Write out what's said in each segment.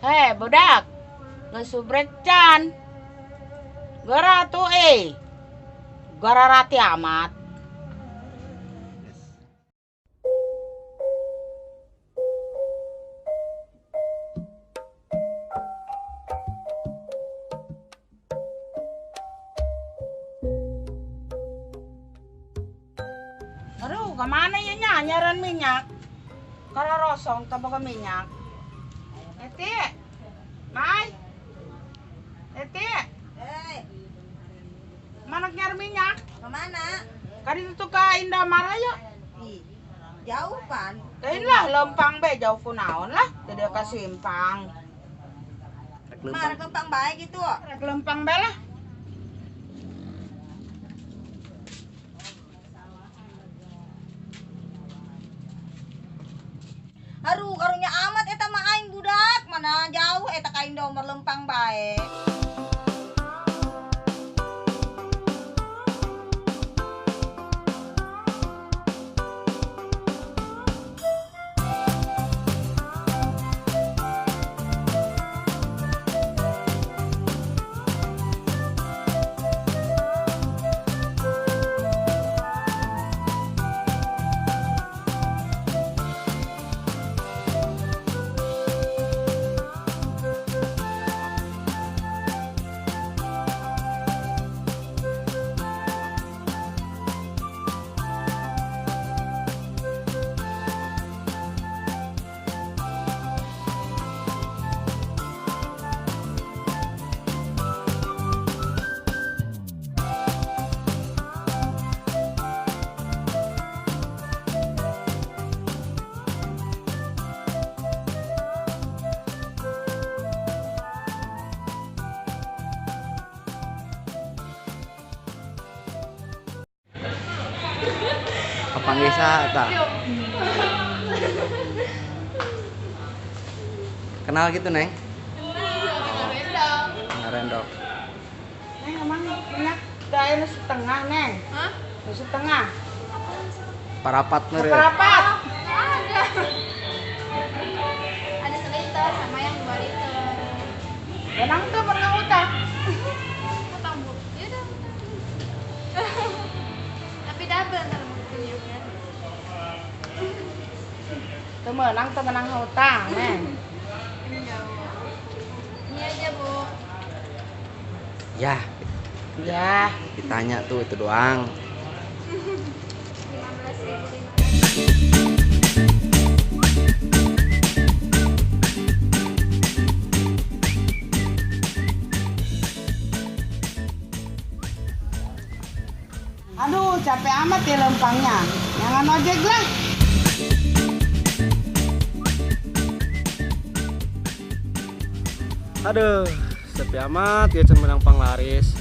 Hei, budak. Ngesubrek can. Gara tuh gara rati amat. Aduh, kemana ya nyaran minyak? Kalau rosong tambah minyak. Eti, Mai, Eti, mana nyari minyak? Kemana? Kan itu tuh ke Indomaret ya? Ih, jauh kan? Kain lah lempang be jauh kunaon lah, tidak ke simpang. Mana kempang baik itu? Rek lempang be lah. Aduh, karunya amat eta mah aing budak. Mana jauh eta ka Indomaret lempang bae. Kapanggih saha eta? Kenal gitu, Neng? Ngarendok. Neng, emang minyak daya nu setengah, Neng? Hah? Nu setengah. Parapat meureun. Seperapat. Ada seliter sama yang 2 liter. Benang tuh pernah utang. Utang bu, ya udah utang. Tapi double ntar bukunya kan. Tuh menang hutang, Neng. Enggak bu. Ini aja bu. Ya, Ya, ditanya tuh itu doang. 15.000. aduh capek amat ya lempangnya. Jangan ojek lah. Aduh, sepi amat ya cen menang panglaris.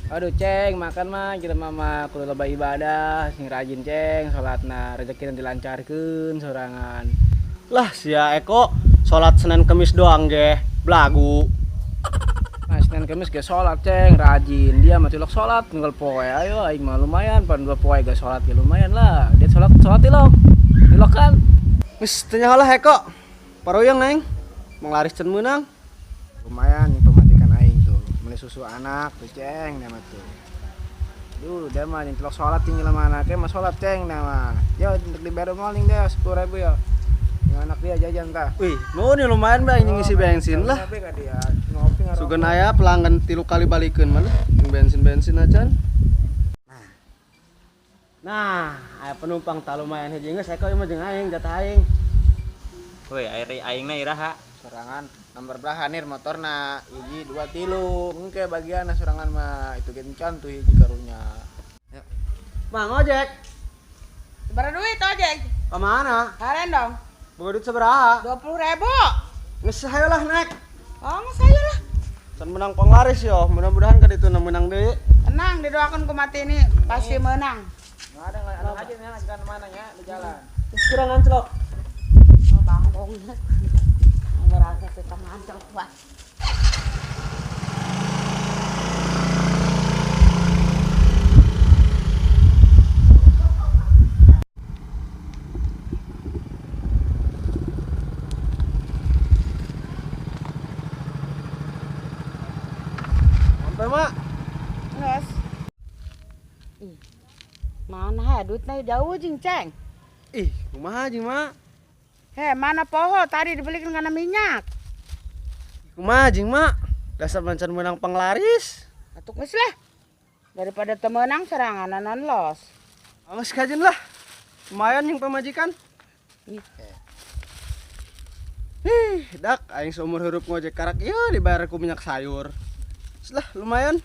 Aduh ceng, makan mah kita mama kudu loba ibadah, sing rajin ceng, salatna rezeki dilancarkeun sorangan. Lah sia Eko, salat Senin Kamis doang ge, blagu. Nah, Senin Kamis ge salat ceng, rajin. Dia mah cilok salat tinggal poe. Ayo aing mah lumayan, pan 2 poe ge salat ge lumayan lah. Dia salat tilok. Tilok kan. Wis teu nyaho lah Eko. Paroyong neng. Menglaris cen menang lumayan nih pematikan aing tuh beli susu anak tuh ceng nama tuh duh dia mah nyentelok sholat tinggal sama anaknya mah sholat ceng nama ya untuk di baru maling deh 10.000 ya yang anak dia jajan kah wih mau nih lumayan bang ini ngisi bensin lah sugan aya pelanggan 3 kali balikeun mana bensin acan nah aya penumpang tak lumayan hiji geus eko ieu mah jeung aing jatah aing Woi, aingna iraha. sorangan nomor berahanir motorna hiji 2 3 engke bagian sorangan mah itu gencan tuh hiji karunya ya. Bang ojek Berapa duit ojek? kemana? Kalian dong. Bawa duit seberapa? 20.000. Nges hayo lah nek Oh, saya lah. can menang panglaris yo mudah-mudahan ka ditu menang deui Tenang, didoakan ku mati ini pasti menang. nggak ada aja nih ngajikan mana nya di jalan terus kurang ancelok Oh, bangkong. Merasa kita ngancel kuat. Mak. Nges. Ih, mana he duitnya jauh jing ceng. Ih, kumaha jeung Mak? He, mana poho tadi dibelikan karena minyak. Kumaha jeung Mak? Dasar mancan menang penglaris. Atuk geus lah. Daripada temenang serangan non los. Awas kajen lah. Lumayan yang pemajikan. Ih, Dak, aing seumur hirup ngojek karak ieu dibayar ku minyak sayur. Lah lumayan.